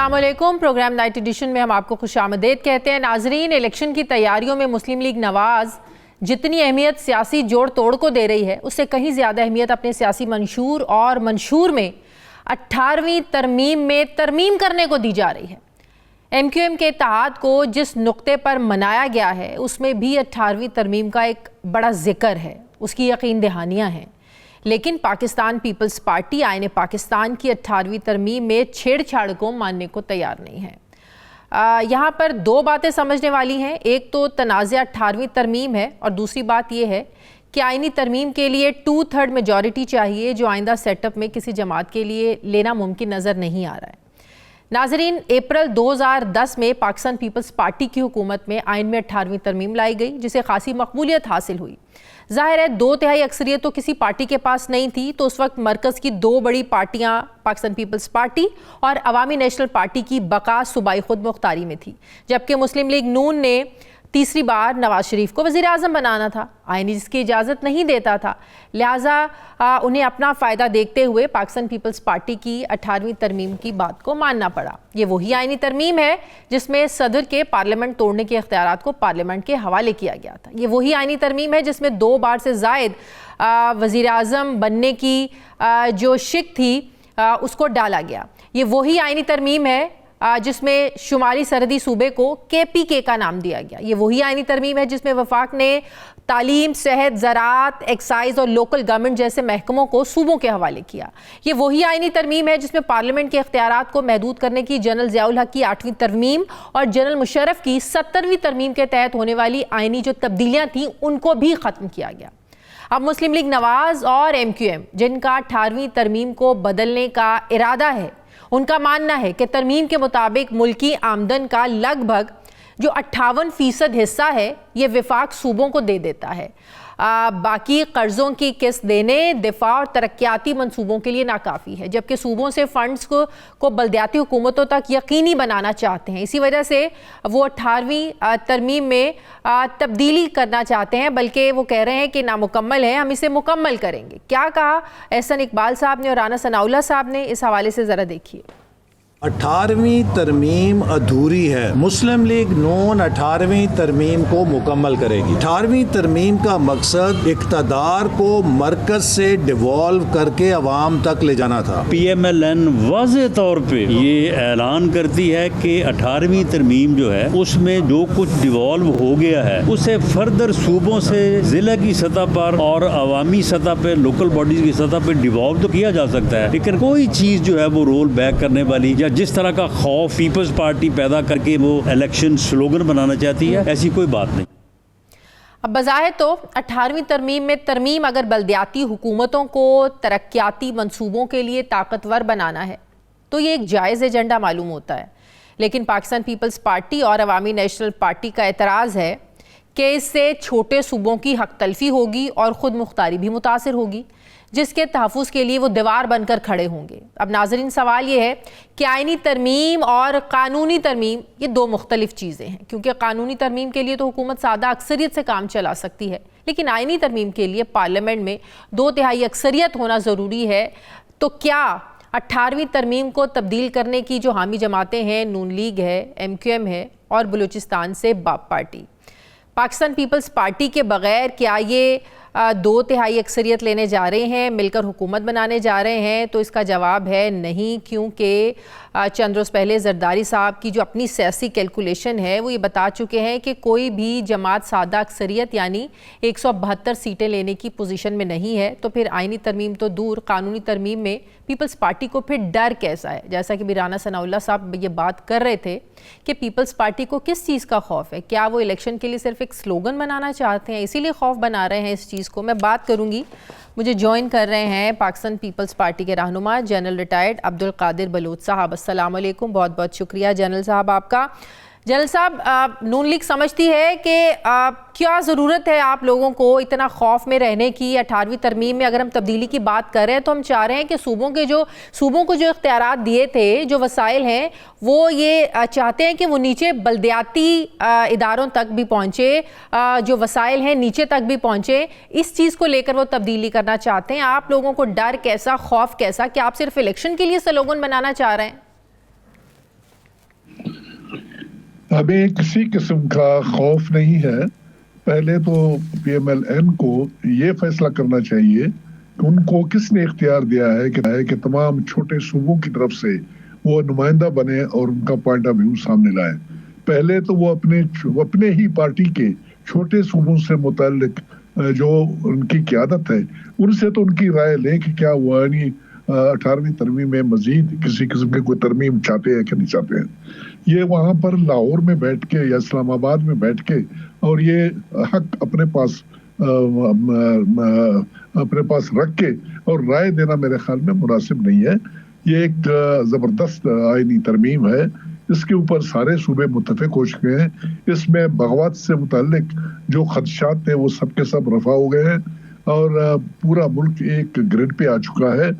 अस्सलामुअलैकुम। Programme night addition में हम आपको खुशामदीद कहते हैं। नाजरीन, इलेक्शन की तैयारियों में मुस्लिम लीग नवाज़ जितनी अहमियत सियासी जोड़ तोड़ को दे रही है, उससे कहीं ज़्यादा अहमियत अपने सियासी मंशूर में 18वीं तरमीम में तरमीम करने को दी जा रही है। MQM के इत्तेहाद को जिस नुक्ते पर मनाया गया है, उसमें भी 18वीं तरमीम का एक बड़ा जिक्र है, उसकी यकीन दहानियाँ हैं। लेकिन पाकिस्तान पीपल्स पार्टी आईन पाकिस्तान की 18वीं तरमीम में छेड़छाड़ को मानने को तैयार नहीं है। यहाँ पर दो बातें समझने वाली हैं। एक तो तनाज़ 18वीं तरमीम है और दूसरी बात यह है कि आइनी तरमीम के लिए 2/3 मेजॉरिटी चाहिए, जो आइंदा सेटअप में किसी जमात के लिए लेना मुमकिन नज़र नहीं आ रहा है। नाजरीन, अप्रैल 2010 में पाकिस्तान पीपल्स पार्टी की हुकूमत में आइन में 18वीं तरमीम लाई गई, जिसे खासी मकबूलियत हासिल हुई। जाहिर है 2/3 अक्सरियत तो किसी पार्टी के पास नहीं थी, तो उस वक्त मरकज़ की दो बड़ी पार्टियां पाकिस्तान पीपल्स पार्टी और अवामी नेशनल पार्टी की बका सूबाई खुद मुख्तारी में थी, जबकि मुस्लिम लीग नून ने तीसरी बार नवाज शरीफ को वज़ीर आज़म बनाना था। आईन जिसकी इजाज़त नहीं देता था, लिहाजा उन्हें अपना फ़ायदा देखते हुए पाकिस्तान पीपल्स पार्टी की 18वीं तरमीम की बात को मानना पड़ा। ये वही आइनी तरमीम है जिसमें सदर के पार्लियामेंट तोड़ने के इख्तियारात को पार्लियामेंट के हवाले किया गया था। ये वही आइनी तरमीम है जिसमें 2 बार से ज़ायद वज़ीर आज़म बनने की जो शिक थी उसको डाला गया। ये वही आइनी तरमीम है जिसमें शुमाली सरहदी सूबे को KPK का नाम दिया गया। ये वही आइनी तरमीम है जिसमें वफाक ने तालीम, सेहत, ज़राअत, एक्साइज और लोकल गवर्नमेंट जैसे महकमों को सूबों के हवाले किया। ये वही आइनी तरमीम है जिसमें पार्लियामेंट के इख्तियारात को महदूद करने की जनरल ज़ियाउल हक की 8वीं तरमीम और जनरल मुशर्रफ की 70वीं तरमीम के तहत होने वाली आइनी जो तब्दीलियाँ थीं उनको भी ख़त्म किया गया। अब मुस्लिम लीग नवाज़ और MQM, जिनका 18वीं तरमीम को बदलने का इरादा है, उनका मानना है कि तरमीम के मुताबिक मुल्की आमदन का लगभग जो 58% हिस्सा है ये विफाक सूबों को दे देता है। बाकी कर्ज़ों की किस्त देने, दिफा और तरक्याती मंसूबों के लिए नाकाफ़ी है, जबकि सूबों से फ़ंड्स को बल्दियाती हुकूमतों तक यकीनी बनाना चाहते हैं। इसी वजह से वो 18वीं तरमीम में तब्दीली करना चाहते हैं, बल्कि वो कह रहे हैं कि नामुकम्मल है, हम इसे मुकम्मल करेंगे। क्या कहा एहसन इकबाल साहब ने और राना सनाउल्लाह साहब ने, इस हवाले से ज़रा देखिए। 18वीं तरमीम अधूरी है। मुस्लिम लीग नून 18वीं तरमीम को मुकम्मल करेगी। 18वीं तरमीम का मकसद इक़्तिदार को मरकज से डिवॉल्व करके अवाम तक ले जाना था। PMLN वाज़े तौर पे ये ऐलान करती है कि 18वीं तरमीम जो है उसमें जो कुछ डिवॉल्व हो गया है उसे फर्दर सूबों से जिला की सतह पर और अवामी सतह पे, लोकल बॉडीज की सतह पे डिवॉल्व तो किया जा सकता है, लेकिन कोई चीज़ जो है वो रोल बैक करने वाली या जिस तरह का खौफ पीपल्स पार्टी पैदा करके वो इलेक्शन स्लोगन बनाना चाहती है, ऐसी कोई बात नहीं। अब बज़ाहिर तो 18वीं तरमीम में तरमीम अगर बल्दियाती हुकूमतों को तरक्याती मंसूबों के लिए ताकतवर बनाना है तो ये एक जायज़ एजेंडा मालूम होता है, लेकिन पाकिस्तान पीपल्स पार्टी और अवामी नेशनल पार्टी का एतराज़ है कि इससे छोटे सूबों की हक तलफी होगी और ख़ुद मुख्तारी भी मुतासिर होगी, जिसके तहफ़्फ़ुज़ के लिए वो दीवार बनकर खड़े होंगे। अब नाज़रीन, सवाल ये है कि आइनी तरमीम और कानूनी तरमीम ये दो मुख्तलिफ चीज़ें हैं, क्योंकि कानूनी तरमीम के लिए तो हुकूमत सादा अक्सरियत से काम चला सकती है, लेकिन आइनी तरमीम के लिए पार्लियामेंट में 2/3 अक्सरियत होना ज़रूरी है। तो क्या 18वीं तरमीम को तब्दील करने की जो हामी जमातें हैं, नून लीग है, MQM है और बलूचिस्तान से बाप पार्टी, पाकिस्तान पीपल्स पार्टी के बग़ैर क्या ये 2/3 अक्सरियत लेने जा रहे हैं, मिलकर हुकूमत बनाने जा रहे हैं? तो इसका जवाब है नहीं, क्योंकि चंद रोज़ पहले जरदारी साहब की जो अपनी सियासी कैलकुलेशन है वो ये बता चुके हैं कि कोई भी जमात सादा अक्सरियत यानी 172 सीटें लेने की पोजीशन में नहीं है। तो फिर आइनी तरमीम तो दूर, कानूनी तरमीम में पीपल्स पार्टी को फिर डर कैसा है? जैसा कि राना सनाउल्लाह साहब ये बात कर रहे थे कि पीपल्स पार्टी को किस चीज़ का खौफ है? क्या वो इलेक्शन के लिए सिर्फ एक स्लोगन बनाना चाहते हैं, इसीलिए खौफ बना रहे हैं इस चीज़ को? मैं बात करूंगी, मुझे ज्वाइन कर रहे हैं पाकिस्तान पीपल्स पार्टी के रहनुमा जनरल रिटायर्ड अब्दुल कादिर बलोच साहब। अस्सलाम वालेकुम, बहुत बहुत शुक्रिया जनरल साहब आपका। जनरल साहब, नून लीग समझती है कि क्या ज़रूरत है आप लोगों को इतना खौफ में रहने की? 18वीं तरमीम में अगर हम तब्दीली की बात कर रहे हैं तो हम चाह रहे हैं कि सूबों को जो इख्तियारात दिए थे, जो वसाइल हैं, वो ये चाहते हैं कि वो नीचे बल्दियाती इदारों तक भी पहुँचे, जो वसाइल हैं नीचे तक भी पहुँचे। इस चीज़ को लेकर वो तब्दीली करना चाहते हैं। आप लोगों को डर कैसा, खौफ कैसा? क्या आप सिर्फ इलेक्शन के लिए स्लोगन बनाना चाह रहे हैं? हमें किसी किस्म का खौफ नहीं है। पहले तो PMLN को ये फैसला करना चाहिए कि उनको किसने इख्तियार दिया है कि तमाम छोटे सूबों की तरफ से वो नुमाइंदा बने और उनका पॉइंट ऑफ व्यू सामने लाए। पहले तो वो अपने ही पार्टी के छोटे सूबों से मुताल्लिक जो उनकी क़यादत है उनसे तो उनकी राय ले कि क्या वो 18वीं तरमीम में मजीद किसी किस्म के कोई तरमीम चाहते हैं कि नहीं चाहते हैं। ये वहाँ पर लाहौर में बैठ के या इस्लामाबाद में बैठ के और ये हक अपने पास रख के और राय देना मेरे ख्याल में मुनासिब नहीं है। ये एक ज़बरदस्त आईनी तरमीम है, इसके ऊपर सारे सूबे मुत्तफिक हो चुके हैं। इसमें बगावत से मुताल्लिक जो खदशात थे वो सब के सब रफा हो गए हैं और पूरा मुल्क एक ग्रिड पे आ चुका है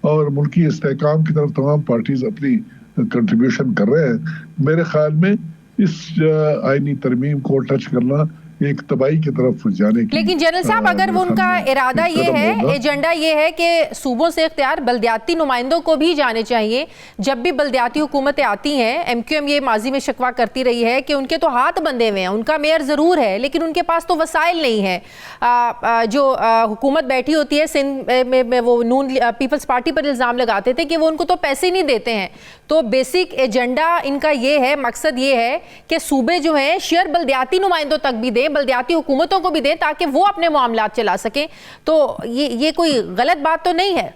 और मुल्की इस्तेहकाम की तरफ तमाम पार्टीज अपनी कंट्रीब्यूशन कर रहे हैं। मेरे ख्याल में इस आईनी तरमीम को टच करना एक तबाही की तरफ जाने की। लेकिन जनरल साहब, अगर वो उनका इरादा ये है, एजेंडा ये है कि सूबों से इख्तियार बलदियाती नुमाइंदों को भी जाने चाहिए। जब भी बलदियाती हुकूमतें आती हैं, MQM ये माजी में शिकवा करती रही है कि उनके तो हाथ बंधे हुए हैं, उनका मेयर ज़रूर है लेकिन उनके पास तो वसाइल नहीं है। जो हुकूमत बैठी होती है सिंध में वो नून पीपल्स पार्टी पर इल्ज़ाम लगाते थे कि वो उनको तो पैसे नहीं देते हैं। तो बेसिक एजेंडा इनका ये है, मकसद ये है कि सूबे जो हैं शेयर बलदियाती नुमाइंदों तक भी दें, बलदियाती हुकूमतों को भी दें ताकि वो अपने मामलात चला सकें। तो ये कोई गलत बात तो नहीं है?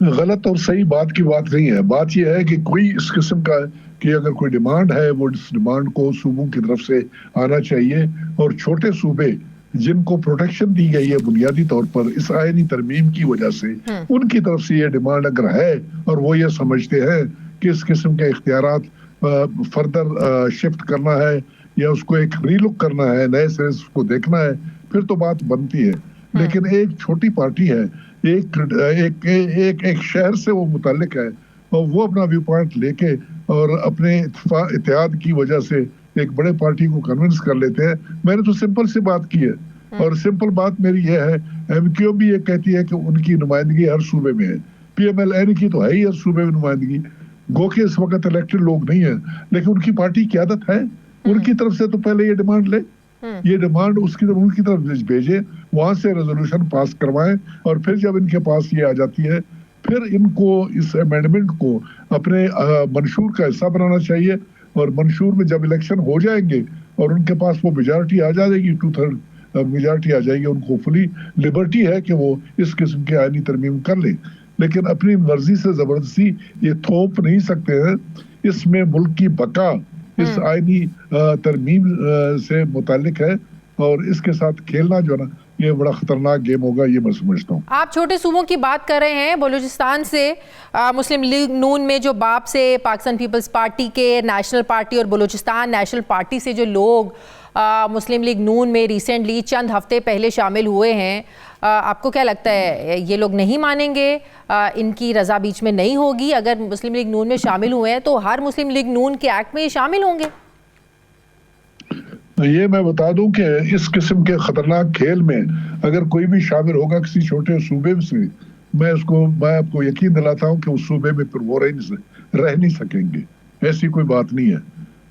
गलत और सही बात की बात नहीं है। बात यह है कि कोई इस किस्म का कि अगर कोई डिमांड है वो इस डिमांड को सूबों की तरफ से आना चाहिए और छोटे सूबे जिनको प्रोटेक्शन दी गई है बुनियादी तौर पर इस आईनी तरमीम की वजह से, उनकी तरफ से ये डिमांड अगर है और वो ये समझते हैं कि इस किस्म के इख्तियारात फर्दर शिफ्ट करना है या उसको एक रीलुक करना है, नए सिरे से उसको देखना है, फिर तो बात बनती है। लेकिन एक छोटी पार्टी है, एक शहर से वो मुताल्लिक है और वो अपना व्यू पॉइंट लेके और अपने इत्तेहाद की वजह से एक बड़े पार्टी को कन्विंस कर लेते हैं। मैंने तो सिंपल सी बात की है और सिंपल बात मेरी ये है, MQM भी ये कहती है कि उनकी नुमाइंदगी हर सूबे में है, PMLN की तो है ही हर सूबे में नुमाइंदगी। गो के इस वक्त इलेक्टेड लोग नहीं है लेकिन उनकी पार्टी की आदत है, उनकी तरफ से तो पहले ये डिमांड ले, ये डिमांड उनकी तरफ भेजे, वहां से रेजोल्यूशन पास करवाएं और फिर जब इनके पास ये आ जाती है फिर इनको इस अमेंडमेंट को अपने मंशूर का हिस्सा बनाना चाहिए और मंशूर में जब इलेक्शन हो जाएंगे और उनके पास वो मेजॉरिटी आ जाएगी, 2/3 मेजॉरिटी आ जाएगी, उनको फुली लिबर्टी है कि वो इस किस्म के आईनी तरमीम कर ले। लेकिन अपनी मर्जी से जबरदस्ती ये थोप नहीं सकते हैं। इसमें मुल्क की बका इस आईनी तरमीम से मुतालिक है और इसके साथ खेलना जो ना ये बड़ा खतरनाक गेम होगा, ये मैं समझता हूँ। आप छोटे सूबों की बात कर रहे हैं। बलूचिस्तान से मुस्लिम लीग नून में जो बाप से पाकिस्तान पीपल्स पार्टी के नेशनल पार्टी और बलूचिस्तान नेशनल पार्टी से जो लोग मुस्लिम लीग नून में रिसेंटली चंद हफ्ते पहले शामिल हुए हैं, आपको क्या लगता है ये लोग नहीं मानेंगे? इनकी रजा बीच में नहीं होगी? अगर मुस्लिम लीग नून में शामिल हुए हैं तो हर मुस्लिम लीग नून के एक्ट में ये शामिल होंगे? ये मैं बता दूं कि इस किस्म के खतरनाक खेल में अगर कोई भी शामिल होगा किसी छोटे सूबे से, मैं आपको यकीन दिलाता हूं कि उस सूबे में फिर वो रह नहीं सकेंगे। ऐसी कोई बात नहीं है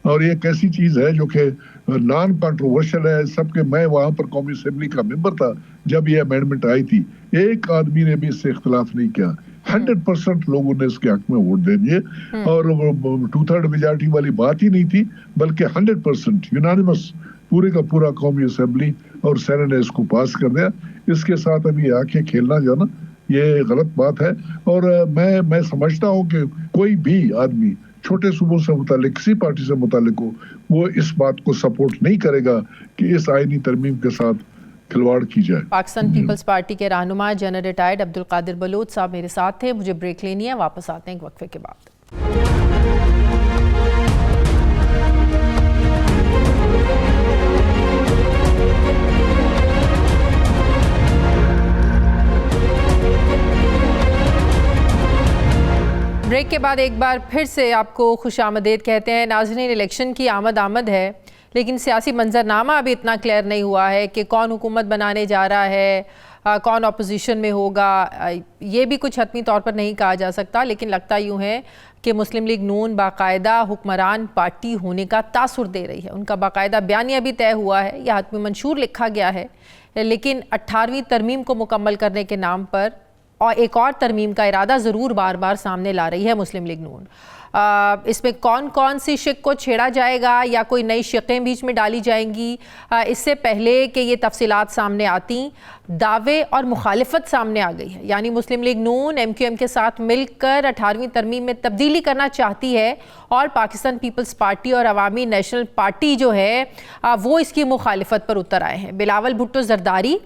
और ये एक ऐसी चीज है जो कि नॉन कंट्रोवर्शियल है सबके। मैं वहां पर कौमी असेंबली का मेंबर था जब ये अमेंडमेंट आई थी, एक आदमी ने भी इससे इख्तिलाफ नहीं किया। 100% लोगों ने इसके हक में वोट दे दिए और 2/3 मेजॉरिटी वाली बात ही नहीं थी बल्कि 100% यूनानिमस पूरे का पूरा कौमी असेंबली और सेनेट ने इसको पास कर दिया। इसके साथ अभी आके खेलना जो ना ये गलत बात है और मैं समझता हूँ कि कोई भी आदमी छोटे सूबों से मुतालिक किसी पार्टी से मुतालिक हो वो इस बात को सपोर्ट नहीं करेगा कि इस आईनी तरमीम के साथ खिलवाड़ की जाए। पाकिस्तान पीपल्स पार्टी के रहनुमा जनरल रिटायर्ड अब्दुल कादिर बलोच साहब मेरे साथ थे। मुझे ब्रेक लेनी है, वापस आते हैं एक वक्फे के बाद। ब्रेक के बाद एक बार फिर से आपको खुशामदीद कहते हैं। नाज़रीन, इलेक्शन की आमद है लेकिन सियासी मंजरनामा अभी इतना क्लियर नहीं हुआ है कि कौन हुकूमत बनाने जा रहा है, कौन ऑपोजिशन में होगा, ये भी कुछ हतमी तौर पर नहीं कहा जा सकता, लेकिन लगता यूँ है कि मुस्लिम लीग नून बाकायदा हुक्मरान पार्टी होने का तासुर दे रही है। उनका बाकायदा बयानिया भी तय हुआ है या हतमी मंशूर लिखा गया है, लेकिन 18वीं तरमीम को मुकम्मल करने के नाम पर और एक और तरमीम का इरादा ज़रूर बार बार सामने ला रही है मुस्लिम लीग नून। इसमें कौन कौन सी शिक को छेड़ा जाएगा या कोई नई शिकें बीच में डाली जाएंगी, इससे पहले कि ये तफसीलात सामने आती, दावे और मुखालिफत सामने आ गई है। यानी मुस्लिम लीग नून MQM के साथ मिलकर 18वीं तरमीम में तब्दीली करना चाहती है और पाकिस्तान पीपल्स पार्टी और अवामी नेशनल पार्टी जो है वो इसकी मुखालिफत पर उतर आए हैं। बिलावल भुट्टो जरदारी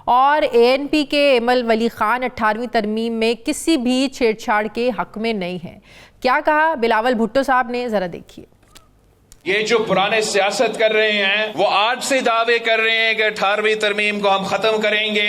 और ANP के एमल वली खान 18वीं तरमीम में किसी भी छेड़छाड़ के हक में नहीं है। क्या कहा बिलावल भुट्टो साहब ने, जरा देखिए। ये जो पुराने सियासत कर रहे हैं वो आज से दावे कर रहे हैं कि 18वीं तरमीम को हम खत्म करेंगे,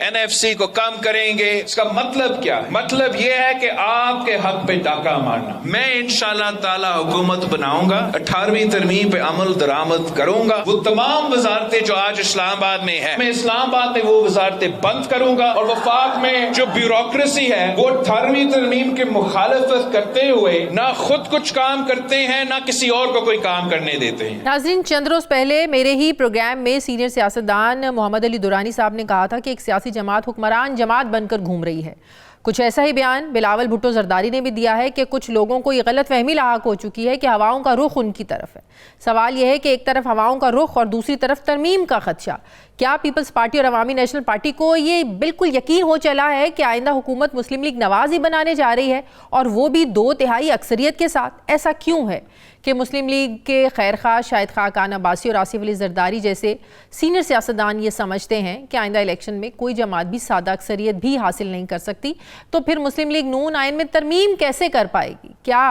NFC को कम करेंगे। इसका मतलब क्या है? मतलब ये है कि आपके हक पे डाका मारना। मैं इंशाअल्लाह ताला हुकूमत बनाऊंगा, 18वीं तरमीम पे अमल दरामद करूंगा। वो तमाम वजारतें जो आज इस्लामाबाद में है, मैं इस्लामाबाद में वो वजारतें बंद करूंगा और वफाक में जो ब्यूरोक्रेसी है वो 18वीं तरमीम की मुखालफत करते हुए ना खुद कुछ काम करते हैं ना किसी और को कोई काम करने देते हैं। नाज़रीन, चंद रोज पहले मेरे ही प्रोग्राम में सीनियर सियासतदान मोहम्मद अली दुरानी साहब ने कहा था कि एक सियासी जमात हुक्मरान जमात बनकर घूम रही है। कुछ ऐसा ही बयान बिलावल भुट्टो जरदारी ने भी दिया है कि कुछ लोगों को ये गलत फहमी लाहक हो चुकी है कि हवाओं का रुख उनकी तरफ है। सवाल यह है कि एक तरफ हवाओं का रुख और दूसरी तरफ तरमीम का खदशा। क्या पीपल्स पार्टी और अवामी नेशनल पार्टी को ये बिल्कुल यकीन हो चला है कि आइंदा हुकूमत मुस्लिम लीग नवाज ही बनाने जा रही है, और वो भी 2/3 अक्सरियत के साथ? ऐसा क्यों है कि मुस्लिम लीग के खैर खा शाहिद खाकान अब्बासी और आसिफ अली जरदारी जैसे सीनियर सियासतदान ये समझते हैं कि आइंदा इलेक्शन में कोई जमात भी सादा अक्सरियत भी हासिल नहीं कर सकती, तो फिर मुस्लिम लीग नून आइन में तरमीम कैसे कर पाएगी? क्या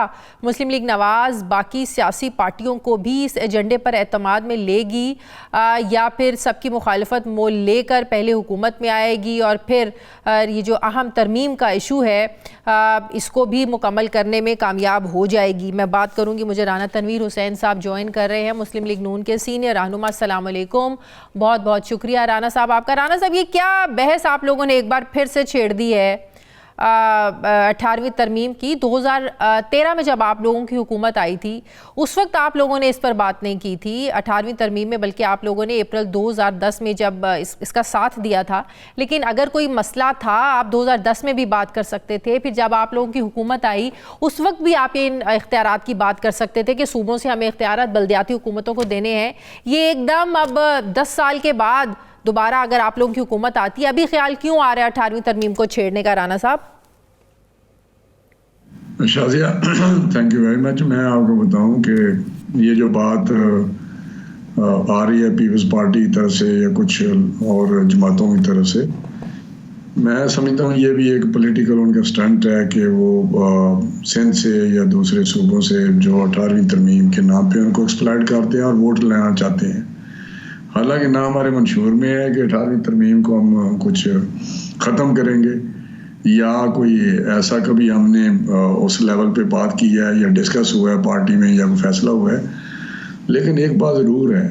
मुस्लिम लीग नवाज बाकी सियासी पार्टियों को भी इस एजेंडे पर एतमाद में लेगी, या फिर सबकी मुखालफत मोल लेकर पहले हुकूमत में आएगी और फिर ये जो अहम तरमीम का इशू है इसको भी मुकम्मल करने में कामयाब हो जाएगी? मैं बात करूँगी, मुझे राना तनवीर हुसैन साहब ज्वाइन कर रहे हैं, मुस्लिम लीग नून के सीनियर रहनुमा। अस्सलाम वालेकुम, बहुत बहुत शुक्रिया राना साहब आपका। राना साहब, ये क्या बहस आप लोगों ने एक बार फिर से छेड़ दी है 18वीं तरमीम की? 2013 में जब आप लोगों की हुकूमत आई थी उस वक्त आप लोगों ने इस पर बात नहीं की थी 18वीं तरमीम में, बल्कि आप लोगों ने अप्रैल 2010 में जब इसका साथ दिया था। लेकिन अगर कोई मसला था आप 2010 में भी बात कर सकते थे। फिर जब आप लोगों की हुकूमत आई उस वक्त भी आप इन इख्तियारात की बात कर सकते थे कि सूबों से हमें इख्तियारात बल्दियाती हुकूमतों को देने हैं। ये एकदम अब 10 साल के बाद दोबारा अगर आप लोगों की हुकूमत आती है, अभी ख्याल क्यों आ रहा है 18वीं तरमीम को छेड़ने का? राना साहब। Shazia, thank you very much. मैं आपको बताऊं कि ये जो बात आ रही है पीपल्स पार्टी की तरफ से या कुछ और जमातों की तरफ से, मैं समझता हूँ ये भी एक पॉलिटिकल उनका स्टंट है कि वो सिंध से या दूसरे सूबों से जो 18वीं तरमीम के नाम पे उनको एक्सप्लॉइट करते हैं और वोट लेना चाहते हैं। हालांकि ना हमारे मंशूर में है कि 18वीं तरमीम को हम कुछ ख़त्म करेंगे या कोई ऐसा कभी हमने उस लेवल पे बात की है या डिस्कस हुआ है पार्टी में या कोई फैसला हुआ है। लेकिन एक बात ज़रूर है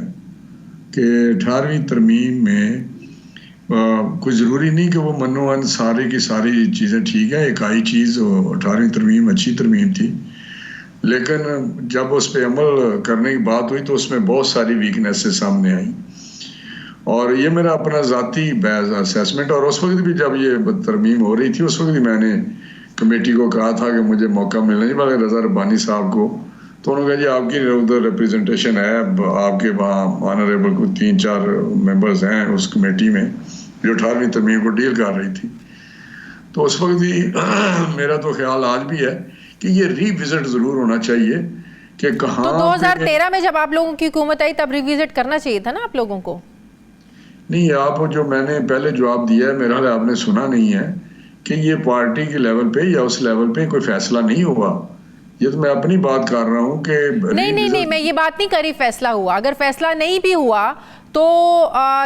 कि 18वीं तरमीम में कुछ ज़रूरी नहीं कि वो मनोअन सारी की सारी चीज़ें ठीक है। एक आई चीज़ 18वीं तरमीम अच्छी तरमीम थी, लेकिन जब उस पर अमल करने की बात हुई तो उसमें बहुत सारी वीकनेसेस सामने आई। और ये मेरा अपना ज़ाती असेसमेंट, और उस वक्त भी जब ये तरमीम हो रही थी उस वक्त भी मैंने कमेटी को कहा था कि मुझे मौका मिलना चाहिए, मगर रज़ा रब्बानी साहब को, तो उन्होंने कहा जी आपकी उधर रिप्रेजेंटेशन है, आपके वहाँ ऑनरेबल को 3-4 मेंबर्स हैं उस कमेटी में जो 18वीं तरमीम को डील कर रही थी। तो उस वक्त भी मेरा तो ख्याल आज भी है कि ये रिविजिट ज़रूर होना चाहिए कि कहाँ। तो 2013 में जब आप लोगों की हुकूमत आई तब रिविजिट करना चाहिए था ना आप लोगों को? नहीं, आप जो मैंने पहले जवाब दिया है मेरा ख्याल आपने सुना नहीं है कि ये पार्टी के लेवल पे या उस लेवल पे कोई फैसला नहीं हुआ। ये तो मैं अपनी बात कर रहा हूँ कि नहीं, मैं ये बात नहीं करी फैसला हुआ। अगर फैसला नहीं भी हुआ तो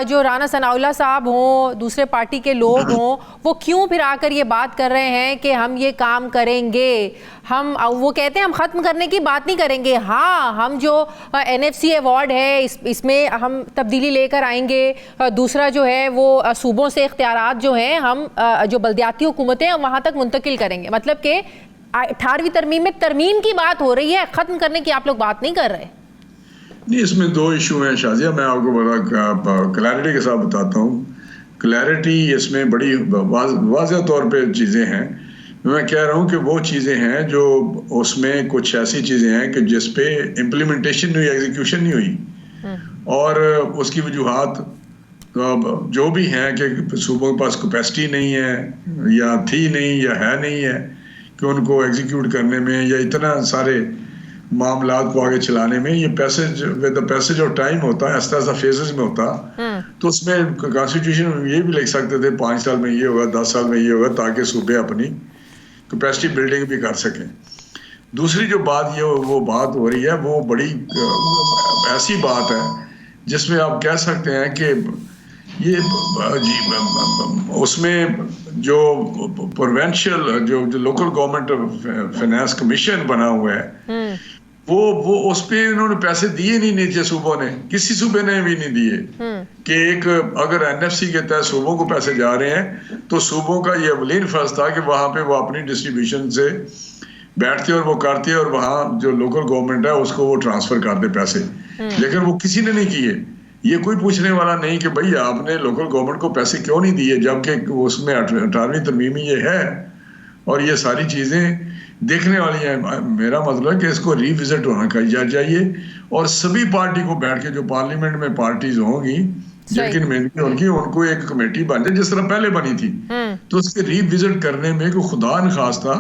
जो राना सनाउल्लाह साहब हों, दूसरे पार्टी के लोग हों, वो क्यों फिर आकर ये बात कर रहे हैं कि हम ये काम करेंगे, वो कहते हैं हम ख़त्म करने की बात नहीं करेंगे। हाँ, हम जो NFC अवार्ड है इसमें हम तब्दीली लेकर आएंगे। दूसरा जो है वो सूबों से इख्तियारात जो हैं हम जो बल्दियाती हुकूमतें हैं वहाँ तक मुंतकिल करेंगे। मतलब कि 18वीं तरमीम में तरमीम की बात हो रही है, ख़त्म करने की आप लोग बात नहीं कर रहे। नहीं, इसमें दो इशू हैं शाजिया, मैं आपको बड़ा क्लैरिटी के साथ बताता हूँ। क्लैरिटी इसमें बड़ी वाज़ेह तौर पे चीज़ें हैं। मैं कह रहा हूँ कि वो चीज़ें हैं जो उसमें कुछ ऐसी चीज़ें हैं कि जिस पे इम्प्लीमेंटेशन नहीं हुई, एग्जीक्यूशन नहीं हुई, और उसकी वजूहात जो भी हैं कि सूबों के पास कैपेसिटी नहीं है या थी नहीं या है नहीं है कि उनको एग्जीक्यूट करने में या इतना सारे मामलात को आगे चलाने में। ये passage with the passage of time होता है, ऐसा फेजेस में होता। तो उसमें कॉन्स्टिट्यूशन में ये भी लिख सकते थे 5 साल में ये होगा, 10 साल में ये होगा, ताकि सूबे अपनी कैपेसिटी बिल्डिंग भी कर सकें। दूसरी जो बात ये वो बात हो रही है वो बड़ी ऐसी बात है जिसमें आप कह सकते हैं कि ये उसमें जो प्रोविंशियल जो लोकल गवर्नमेंट फाइनेंस कमीशन बना हुआ है वो उस पे इन्होंने पैसे दिए नहीं, नीचे सूबों ने, किसी सूबे ने भी नहीं दिए। कि एक अगर NFC के तहत सूबों को पैसे जा रहे हैं तो सूबों का ये अवलीन फर्ज था कि वहां पे वो अपनी डिस्ट्रीब्यूशन से बैठते और वो करते और वहाँ जो लोकल गवर्नमेंट है उसको वो ट्रांसफर करते पैसे। लेकिन वो किसी ने नहीं किए। ये कोई पूछने वाला नहीं कि भाई आपने लोकल गवर्नमेंट को पैसे क्यों नहीं दिए, जबकि उसमें 18वीं तरमीम ये है और ये सारी चीजें देखने वाली है। मेरा मतलब है कि इसको रिविजिट होना चाहिए और सभी पार्टी को बैठ के, जो पार्लियामेंट में पार्टीज होंगी जिनकी नुमाइंदगी होगी, उनको एक कमेटी बन जाए जिस तरह पहले बनी थी। तो उसके रिविजिट करने में कोई खुदा न खास्ता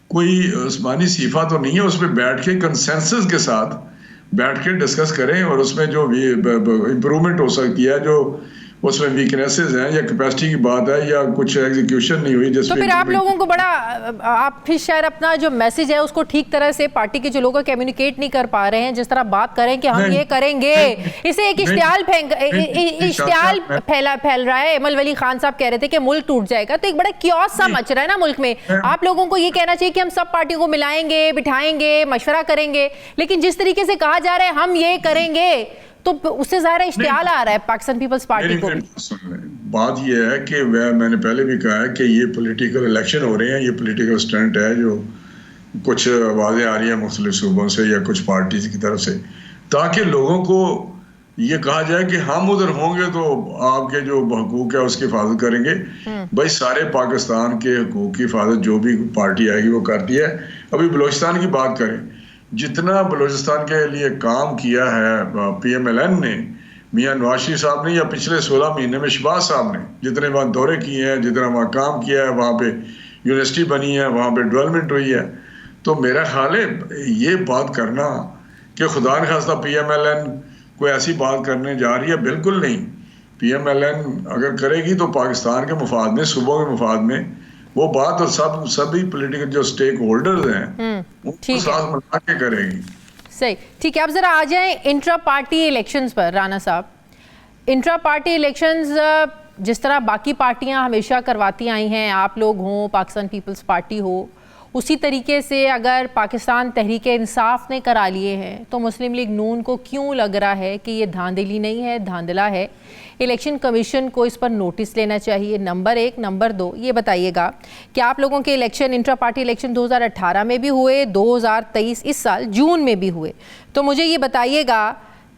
कोई उस्मानी सीफा तो नहीं है, उस पर बैठ के कंसेंसस के साथ बैठ के डिस्कस करें और उसमें जो भी इम्प्रूवमेंट हो सकती है, जो उसमें वीकनेसेस हैं या कैपेसिटी की बात है या कुछ एग्जीक्यूशन नहीं हुई, तो फिर आप लोगों को बड़ा, आप फिर शायद अपना जो मैसेज है उसको ठीक तरह से पार्टी के जो लोग कम्युनिकेट नहीं कर पा रहे हैं। जिस तरह बात करें कि हम ये करेंगे, इसे एक इश्तियाल फैल रहा है। अमल वली खान साहब कह रहे थे कि मुल्क टूट जाएगा, तो एक बड़ा क्योस सा मच रहा है ना मुल्क में। आप लोगों को ये कहना चाहिए कि हम सब पार्टियों को मिलाएंगे, बिठाएंगे, मशवरा करेंगे, लेकिन जिस तरीके से कहा जा रहा है हम ये करेंगे, तो उससे ज़ाहिर इश्तियाल आ रहा है पाकिस्तान पीपल्स पार्टी को। बात ये है कि मैंने पहले भी कहा है कि ये पॉलिटिकल इलेक्शन हो रहे हैं, ये पॉलिटिकल स्टंट है जो कुछ आवाज़ें आ रही हैं मुख्तलिफ सूबों से या कुछ पार्टीज की तरफ से, ताकि लोगों को ये कहा जाए कि हम उधर होंगे तो आपके जो हकूक है उसकी हिफाजत करेंगे। भाई सारे पाकिस्तान के हकूक की हिफाजत जो भी पार्टी आएगी वो करती है। अभी बलोचिस्तान की बात करें, जितना बलूचिस्तान के लिए काम किया है PMLN ने, मियाँ नवाज शरीफ साहब ने, या पिछले 16 महीने में शहबाज साहब ने जितने वहाँ दौरे किए हैं, जितना वहाँ काम किया है, वहाँ पे यूनिवर्सिटी बनी है, वहाँ पे डेवलपमेंट हुई है, तो मेरा ख्याल है ये बात करना कि खुदा न खास्ता PMLN कोई ऐसी बात करने जा रही है, बिल्कुल नहीं। PMLN अगर करेगी तो पाकिस्तान के मुफाद में, सूबों के मुफाद में वो बात, और सभी पॉलिटिकल जो स्टेक होल्डर्स हैं उनको साथ मिला के करेंगी। सही, ठीक है। अब जरा आ जाएं इंट्रा पार्टी इलेक्शंस पर राना साहब। इंट्रा पार्टी इलेक्शंस जिस तरह बाकी पार्टियां हमेशा करवाती आई हैं, आप लोग हों, पाकिस्तान पीपल्स पार्टी हो, उसी तरीके से अगर पाकिस्तान तहरीक इंसाफ ने करा लिए हैं, तो मुस्लिम लीग नून को क्यों लग रहा है कि ये धांधली नहीं है, धांधला है? इलेक्शन कमीशन को इस पर नोटिस लेना चाहिए, नंबर 1। नंबर 2, ये बताइएगा कि आप लोगों के इलेक्शन, इंट्रा पार्टी इलेक्शन 2018 में भी हुए, 2023 इस साल जून में भी हुए, तो मुझे ये बताइएगा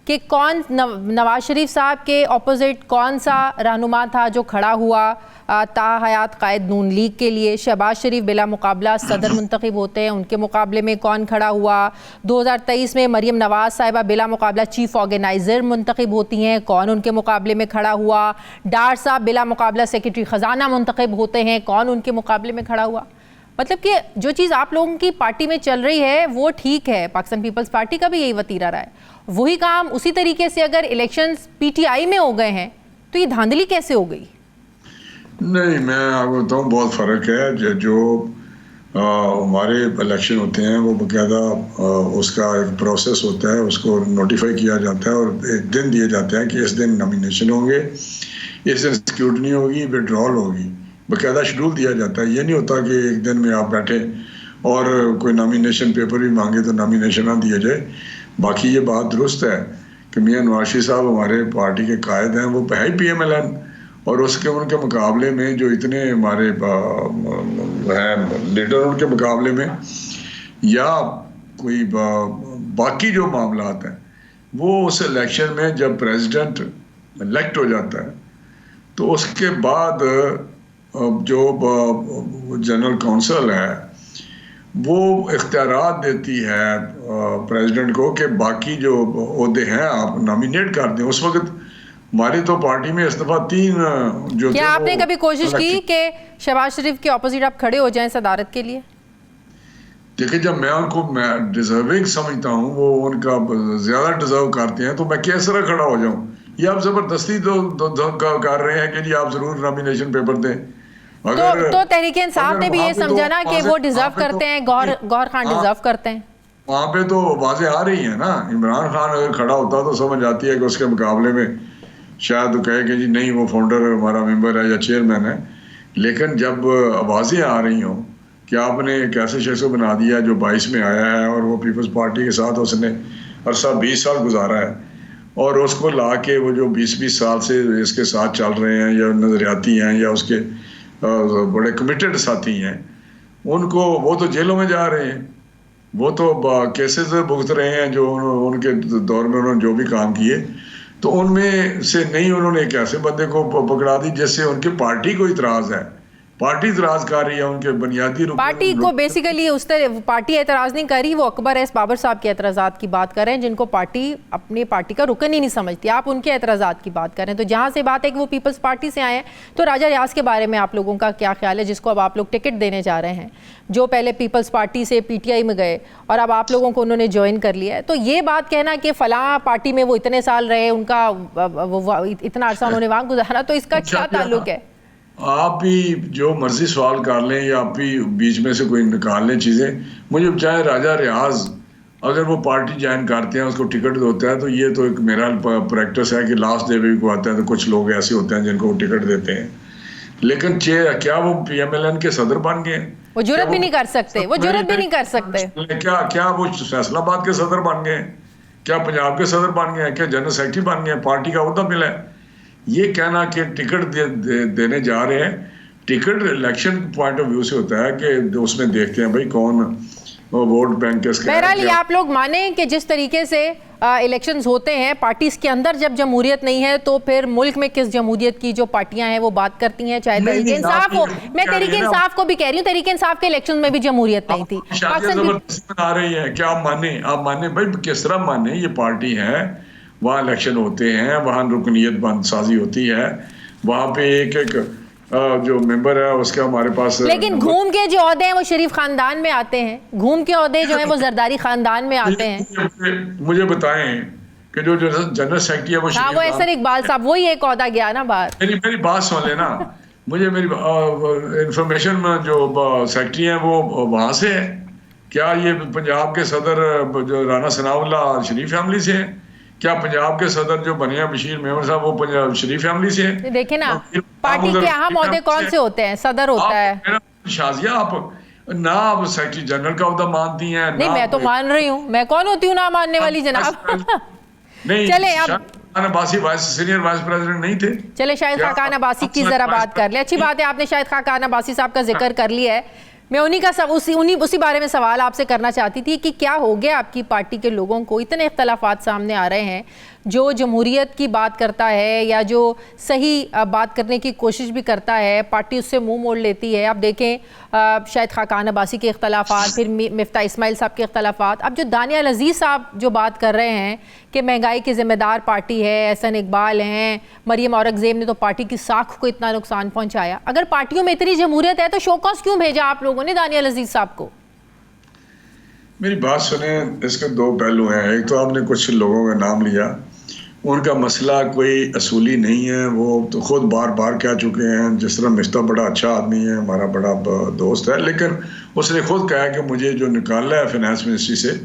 कि कौन नवाज शरीफ साहब के ऑपोजिट कौन सा रहनुमा था जो खड़ा हुआ ताहयात कायद नून लीग के लिए? शहबाज शरीफ बिला मुकाबला सदर मुंतखब होते हैं, उनके मुकाबले में कौन खड़ा हुआ? 2023 में मरियम नवाज साहिबा बिला मुकाबला चीफ ऑर्गेनाइज़र मुंतखब होती हैं, कौन उनके मुकाबले में खड़ा हुआ? डार साहब बिला मुकाबला सेक्रेटरी ख़जाना मुंतखब होते हैं, कौन उनके मुकाबले में खड़ा हुआ? मतलब कि जो चीज़ आप लोगों की पार्टी में चल रही है वो ठीक है, पाकिस्तान पीपल्स पार्टी का भी यही वतीरा रहा है, वही काम उसी तरीके से अगर इलेक्शंस PTI में हो गए हैं तो ये धांधली कैसे हो गई? नहीं, मैं आपको बताऊँ बहुत फ़र्क है। जो हमारे इलेक्शन होते हैं वो बाकायदा उसका एक प्रोसेस होता है, उसको नोटिफाई किया जाता है और एक दिन दिए जाते हैं कि इस दिन नॉमिनेशन होंगे, इस दिन स्क्रूटनी होगी, विड्रॉल होगी, बाकायदा शेड्यूल दिया जाता है। ये नहीं होता कि एक दिन में आप बैठे और कोई नॉमिनेशन पेपर भी मांगे तो नॉमिनेशन ना दिया जाए। बाकी ये बात दुरुस्त है कि मियां नवाज शरीफ साहब हमारे पार्टी के कायद हैं, वो है PMLN, और उसके उनके मुकाबले में जो इतने हमारे हैं लीडर, उनके मुकाबले में या कोई बाकी जो मामलात हैं वो उस इलेक्शन में जब प्रेसिडेंट इलेक्ट हो जाता है तो उसके बाद जो जनरल काउंसिल है वो इख्तियारात देती है प्रेसिडेंट को कि बाकी जो ओहदे हैं आप नॉमिनेट कर दें। उस वक्त हमारी तो पार्टी में इस दफा 3 जो क्या आपने कभी कोशिश की कि शहबाज शरीफ के ऑपोजिट आप खड़े हो जाएं सदारत के लिए? देखिए, जब मैं उनको डिजर्विंग समझता हूँ, वो उनका ज्यादा डिजर्व करते हैं, तो मैं किस तरह खड़ा हो जाऊं? ये आप जबरदस्ती तो कर रहे हैं कि जी आप जरूर नॉमिनेशन पेपर दें। तो तहरीक इंसाफ ने भी ये समझा ना कि वो डिजर्व करते हैं, गौहर खान डिजर्व करते हैं। वहां पे तो आवाजें आ रही है ना। इमरान खान अगर खड़ा होता तो समझ आती है कि उसके मुकाबले में शायद कहे कि जी नहीं वो फाउंडर हमारा मेंबर है या चेयरमैन है। लेकिन जब आवाजें आ रही हों कि आपने एक ऐसे शख्स को बना दिया जो 22 में आया है और वो पीपल्स पार्टी के साथ उसने अरसा 20 साल गुजारा है, और उसको ला के वो जो 20 साल से इसके साथ चल रहे हैं या नजरियाती हैं या उसके बड़े कमिटेड साथी हैं, उनको वो तो जेलों में जा रहे हैं, वो तो केसेस भुगत रहे हैं जो उनके दौर में उन्होंने जो भी काम किए, तो उनमें से नहीं उन्होंने एक ऐसे बंदे को पकड़ा दी जिससे उनकी पार्टी को इतराज है। पार्टी इतराज कर रही है उनके बुनियादी पार्टी को बेसिकली उस तरह पार्टी एतराज नहीं कर रही, वो अकबर एस बाबर साहब के एतराज़ात की बात कर रहे हैं जिनको पार्टी अपनी पार्टी का रुकन ही नहीं समझती। आप उनके एतराज़ात की बात कर रहे हैं। तो जहाँ से बात है कि वो पीपल्स पार्टी से आए हैं, तो राजा रियाज के बारे में आप लोगों का क्या ख्याल है, जिसको अब आप लोग टिकट देने जा रहे हैं, जो पहले पीपल्स पार्टी से PTI में गए और अब आप लोगों को उन्होंने ज्वाइन कर लिया है। तो ये बात कहना कि फलां पार्टी में वो इतने साल रहे, उनका इतना अर्सा उन्होंने वहाँ गुजारा, तो इसका क्या ताल्लुक है? आप भी जो मर्जी सवाल कर लें या आप भी बीच में से कोई निकाल लें चीज़ें। मुझे चाहे राजा रियाज अगर वो पार्टी ज्वाइन करते हैं, उसको टिकट होता है, तो ये तो एक मेरा प्रैक्टिस है कि लास्ट डे पे को आता है तो कुछ लोग ऐसे होते हैं जिनको वो टिकट देते हैं। लेकिन क्या वो PMLN के सदर बन गए? वो जुर्रत भी नहीं कर सकते, वो जुर्रत भी नहीं कर सकते। क्या वो फैसलाबाद के सदर बन गए? क्या पंजाब के सदर बन गए? क्या जनरल सेक्रेटरी बन गए? पार्टी का ओहदा मिला है? ये कहना कि टिकट देने जा रहे हैं, ticket election point of view से होता है कि उसमें देखते हैं भाई कौन वोट बैंक के। बहरहाल ये आप लोग माने कि जिस तरीके से इलेक्शंस होते हैं पार्टीज के अंदर, जब जमहूरियत नहीं है तो फिर मुल्क में किस जमहूरियत की जो पार्टियां हैं वो बात करती हैं, चाहे तहरीक इंसाफ हो। मैं तहरीक इंसाफ को भी कह रही हूँ, तहरीक इंसाफ के इलेक्शन में भी जमहूरियत नहीं थी। बना रही है क्या आप माने भाई? किस तरह माने? ये पार्टी है, वहाँ इलेक्शन होते हैं, वहाँ रुकनीत बंदसाजी होती है, वहाँ पे एक जो मेंबर है उसका हमारे पास। लेकिन घूम के जो ओहदे हैं वो शरीफ खानदान में आते हैं, घूम के ओहदे जो हैं वो जरदारी खानदान में आते हैं। मुझे बताएं कि जो जनरल सेक्रेटरी है वो हाँ, वो एहसन इकबाल साहब, वही एक ओहदा गया ना बाहर। मेरी बात सुन लेना। मुझे मेरी इंफॉर्मेशन जो सेक्रेटरी है वो वहाँ से है क्या? ये पंजाब के सदर जो राना सनाउल्लाह शरीफ फैमिली से है क्या? पंजाब के सदर जो बने हैं बशीर मेमन साहब वो पंजाब शरीफ फैमिली से है? देखे ना, पार्टी के अहम ओहदे कौन से होते हैं? सदर होता है। शाजिया आप ना आप सेक्रेटरी जनरल का ओहदा मानती हैं? नहीं, मैं तो मान रही हूँ, मैं कौन होती हूँ ना मानने वाली जनाब? नहीं, चले अब अब्बासी सीनियर वाइस प्रेसिडेंट नहीं थे? चले शाहिद खाकान अब्बासी की जरा बात कर ले। अच्छी बात है आपने शाहिद खाकान अब्बासी साहब का जिक्र कर लिया है। मैं उन्हीं का उसी बारे में सवाल आपसे करना चाहती थी कि क्या हो गया आपकी पार्टी के लोगों को, इतने इख्तलाफात सामने आ रहे हैं, जो जमहूरियत की बात करता है या जो सही बात करने की कोशिश भी करता है पार्टी उससे मुंह मोड़ लेती है। आप देखें शाहिद खाकान अब्बासी के इख्तलाफात, फिर मिफ्ता इस्माइल साहब के इख्तलाफात, अब जो दानियाल अजीज़ साहब जो बात कर रहे हैं कि महंगाई की ज़िम्मेदार पार्टी है, एहसन इकबाल हैं, मरियम औरंगज़ेब ने तो पार्टी की साख को इतना नुकसान पहुँचाया। अगर पार्टियों में इतनी जमहूरियत है तो शोकॉस क्यों भेजा आप लोगों ने दानियाल अजीज़ साहब को? मेरी बात सुने, इसके 2 पहलू हैं। एक तो आपने कुछ लोगों का नाम लिया, उनका मसला कोई असूली नहीं है। वो तो खुद बार बार कह चुके हैं। जिस तरह मिफ्ता बड़ा अच्छा आदमी है, हमारा बड़ा दोस्त है, लेकिन उसने खुद कहा कि मुझे जो निकाला है फाइनेंस मिनिस्ट्री से,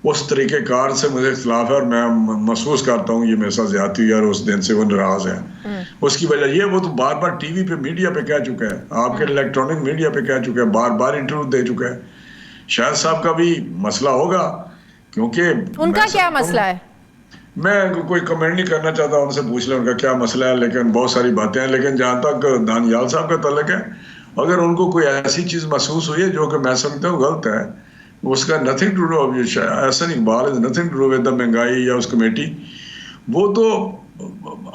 उस तरीक़ेकार से मुझे इख्तलाफ है और मैं महसूस करता हूँ ये मेरे साथ ज़्यादती है और उस दिन से वो नाराज़ है। उसकी वजह ये, वो तो बार बार टीवी पे मीडिया पे कह चुका है, आपके इलेक्ट्रॉनिक मीडिया पे कह चुका है, बार बार इंटरव्यू दे चुका है। शायद साहब का भी मसला होगा, क्योंकि उनका क्या मसला है? मैं कोई कमेंट नहीं करना चाहता, उनसे पूछ लें उनका क्या मसला है, लेकिन बहुत सारी बातें हैं। लेकिन जहाँ तक दानियाल साहब का तल्लुक है, अगर उनको कोई ऐसी चीज़ महसूस हुई है जो कि मैं समझता हूँ गलत है, उसका nothing to do with Ahsan Iqbal, nothing to do with the महंगाई या उस कमेटी। वो तो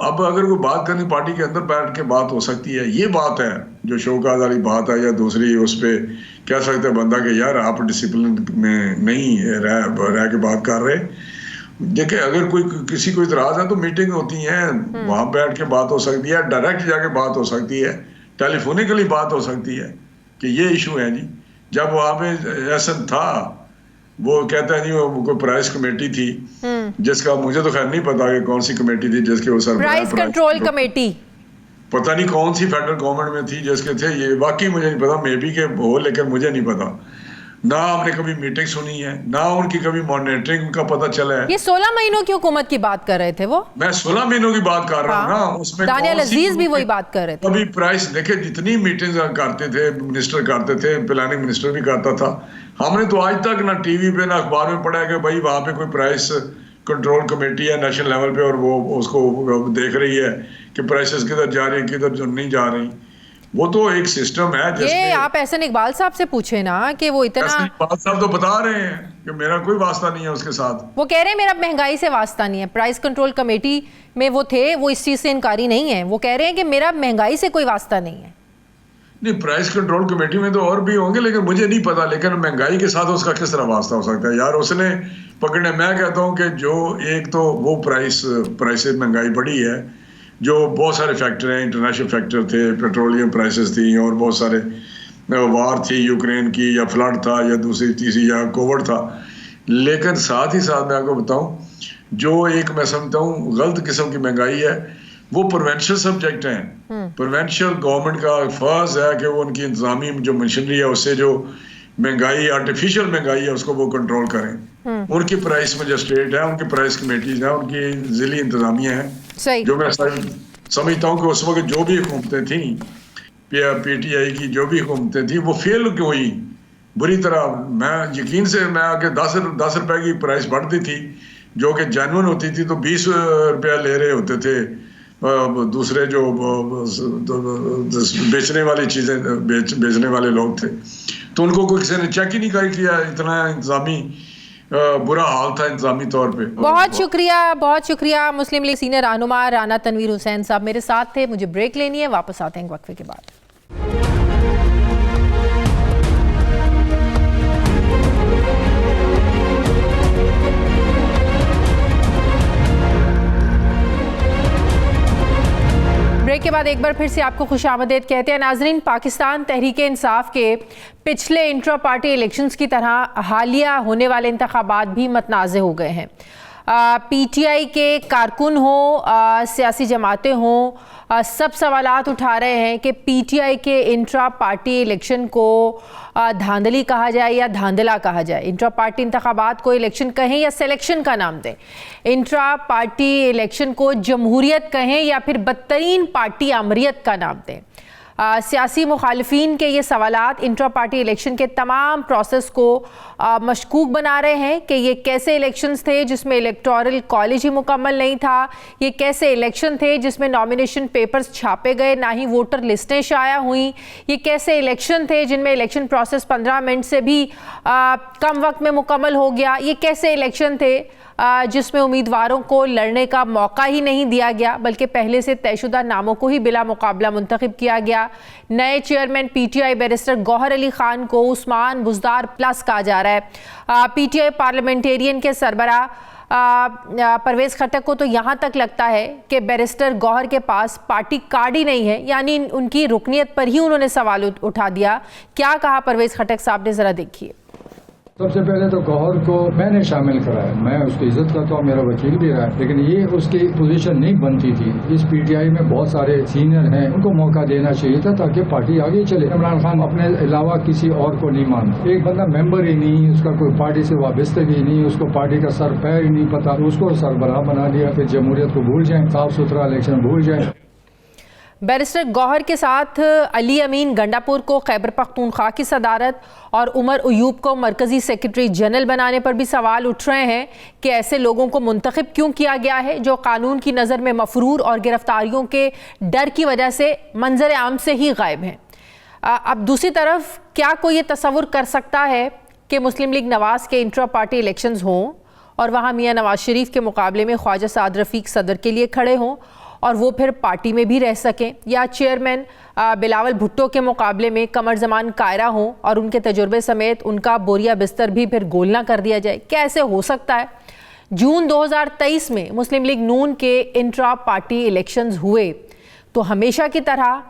अब अगर कोई बात करनी पार्टी के अंदर बैठ के बात हो सकती है। ये बात है जो शौकत वाली बात है, या दूसरी उस पर कह सकते हैं बंदा कि यार आप डिसिप्लिन में नहीं रह के बात कर रहे। देखिए, अगर कोई किसी को इतराज है तो मीटिंग होती है, वहां बैठ के बात हो सकती है, डायरेक्ट जाके बात हो सकती है, टेलीफोनिकली बात हो सकती है कि ये इशू है जी। जब वहां पे एहसन था, वो कहता है जी वो कोई प्राइस कमेटी थी, जिसका मुझे तो खैर नहीं पता कि कौन सी कमेटी थी जिसके वो सर प्राइस कंट्रोल कमेटी, पता नहीं कौन सी फेडरल गवर्नमेंट में थी जिसके थे, ये वाकई मुझे नहीं पता, मे बी के हो, लेकिन मुझे नहीं पता। ना हमने कभी मीटिंग सुनी है, ना उनकी कभी मॉनिटरिंग का पता चला है। ये 16 महीनों की हुकूमत की बात कर रहे थे वो। मैं 16 महीनों की बात कर रहा हूँ ना, उसमें दानियाल अजीज भी वही बात कर रहे थे। अभी प्राइस देखे, जितनी मीटिंग करते थे मिनिस्टर करते थे, प्लानिंग मिनिस्टर भी करता था, हमने तो आज तक ना टीवी पे ना अखबार में पढ़ा है कि भाई वहां पे कोई प्राइस कंट्रोल कमेटी है नेशनल लेवल पे और वो उसको देख रही है कि प्राइसेस किधर जा रही, किधर नहीं जा रही। वो तो एक सिस्टम है। ये आप एहसन इकबाल साहब से पूछे ना कि वो इतना, एहसन इकबाल साहब तो बता रहे हैं कि मेरा कोई वास्ता नहीं है उसके साथ। वो कह रहे हैं मेरा महंगाई से वास्ता नहीं है। प्राइस कंट्रोल कमेटी में वो थे, वो इस चीज से इनकारी नहीं है। वो कह रहे हैं कि मेरा महंगाई से कोई वास्ता नहीं है। नहीं, प्राइस कंट्रोल कमेटी में तो और भी होंगे, लेकिन मुझे नहीं पता। लेकिन महंगाई के साथ उसका किस तरह वास्ता हो सकता है यार? उसने पकड़ने, मैं कहता हूँ कि जो एक तो वो प्राइस महंगाई बढ़ी है, जो बहुत सारे फैक्टर हैं, इंटरनेशनल फैक्टर थे, पेट्रोलियम प्राइसेस थी और बहुत सारे वार थी यूक्रेन की, या फ्लड था, या दूसरी तीसरी, या कोविड था। लेकिन साथ ही साथ मैं आपको बताऊं, जो एक मैं समझता हूँ गलत किस्म की महंगाई है, वो प्रोवेंशियल सब्जेक्ट हैं। प्रोवेंशियल गवर्नमेंट का फर्ज है कि वो उनकी इंतजामी जो मशीनरी है उससे जो महंगाई, आर्टिफिशियल महंगाई है, उसको वो कंट्रोल करें। उनकी प्राइस मजिस्ट्रेट है, उनकी प्राइस कमेटीज है, उनकी जिली इंतजामिया है। जो मैं समझता हूँ कि उस वक्त जो भी हुकूमतें थी, पीटीआई की जो भी हुकूमतें थी, वो फेल क्यों हुई बुरी तरह। मैं यकीन से, मैं आगे 10 रुपए की प्राइस बढ़ती थी जो कि जेन्युइन होती थी, तो 20 रुपया ले रहे होते थे दूसरे जो बेचने वाली चीजें बेचने वाले लोग थे। तो उनको कोई किसी ने चेक ही नहीं किया। इतना इंतजामी बुरा हाल था इंतजामी तौर पे। बहुत शुक्रिया मुस्लिम लीग सीनियर रहनुमा राना तनवीर हुसैन साहब मेरे साथ थे। मुझे ब्रेक लेनी है, वापस आते हैं वक्फे के बाद। ब्रेक के बाद एक बार फिर से आपको खुशामदीद कहते हैं। नाजरीन, पाकिस्तान तहरीक इंसाफ के पिछले इंट्रा पार्टी इलेक्शंस की तरह हालिया होने वाले इंतखाबात भी मतनाज़े हो गए हैं। पीटीआई के कारकुन हो, सियासी जमातें हों, सब सवालात उठा रहे हैं कि पीटीआई के इंट्रा पार्टी इलेक्शन को धांधली कहा जाए या धांधला कहा जाए। इंट्रा पार्टी इंतखाबात को इलेक्शन कहें या सिलेक्शन का नाम दें। इंट्रा पार्टी इलेक्शन को जमहूरियत कहें या फिर बदतरीन पार्टी आमरीत का नाम दें। सियासी मुखालिफिन के ये सवालात इंट्रा पार्टी इलेक्शन के तमाम प्रोसेस को मशकूक बना रहे हैं कि ये कैसे इलेक्शंस थे जिसमें इलेक्टोरल कॉलेज ही मुकम्मल नहीं था। ये कैसे इलेक्शन थे जिसमें नॉमिनेशन पेपर्स छापे गए, ना ही वोटर लिस्टें शाया हुई। ये कैसे इलेक्शन थे जिनमें इलेक्शन प्रोसेस 15 मिनट से भी कम वक्त में मुकम्मल हो गया। ये कैसे इलेक्शन थे जिसमें उम्मीदवारों को लड़ने का मौका ही नहीं दिया गया, बल्कि पहले से तयशुदा नामों को ही बिला मुकाबला मुंतखब किया गया। नए chairman PTI barrister Gohar Ali Khan को उस्मान बुज़दार प्लस कहा जा रहा है। पीटीआई पार्लियामेंटेरियन के सरबरा परवेज़ खट्टक को तो यहाँ तक लगता है कि बैरिस्टर गौहर के पास पार्टी कार्ड ही नहीं है, यानी उनकी रुकनियत पर ही उन्होंने सवाल उठा दिया। क्या कहा परवेज़ खट्टक साहब ने, ज़रा देखिए। सबसे पहले तो गौहर को मैंने शामिल कराया, मैं उसकी इज्जत करता हूँ, मेरा वकील भी रहा है, लेकिन ये उसकी पोजीशन नहीं बनती थी। इस पीटीआई में बहुत सारे सीनियर हैं, उनको मौका देना चाहिए था ताकि पार्टी आगे चले। इमरान खान अपने अलावा किसी और को नहीं मानता। एक बंदा मेंबर ही नहीं, उसका कोई पार्टी से वाबस्तगी नहीं, उसको पार्टी का सर पैर ही नहीं पता, उसको सरबराह बना दिया। फिर जमहूरियत को भूल जाए, साफ सुथरा इलेक्शन भूल जाए। बैरिस्टर गौहर के साथ अली अमीन गंडापुर को खैबर पख्तूनख्वा की सदारत और उमर अयूब को मरकज़ी सेक्रेटरी जनरल बनाने पर भी सवाल उठ रहे हैं कि ऐसे लोगों को मुंतखब क्यों किया गया है जो कानून की नज़र में मफरूर और गिरफ्तारियों के डर की वजह से मंजर आम से ही गायब हैं। अब दूसरी तरफ क्या कोई ये तसव्वुर कर सकता है कि मुस्लिम लीग नवाज़ के इंट्रा पार्टी इलेक्शंस हों और वहाँ मियाँ नवाज शरीफ के मुकाबले में ख्वाजा साद रफ़ीक सदर के लिए खड़े हों और वो फिर पार्टी में भी रह सकें, या चेयरमैन बिलावल भुट्टो के मुकाबले में कमर जमान कायरा हों और उनके तजुर्बे समेत उनका बोरिया बिस्तर भी फिर गोल ना कर दिया जाए? क्या ऐसे हो सकता है? जून 2023 में मुस्लिम लीग नून के इंट्रा पार्टी इलेक्शंस हुए तो हमेशा की तरह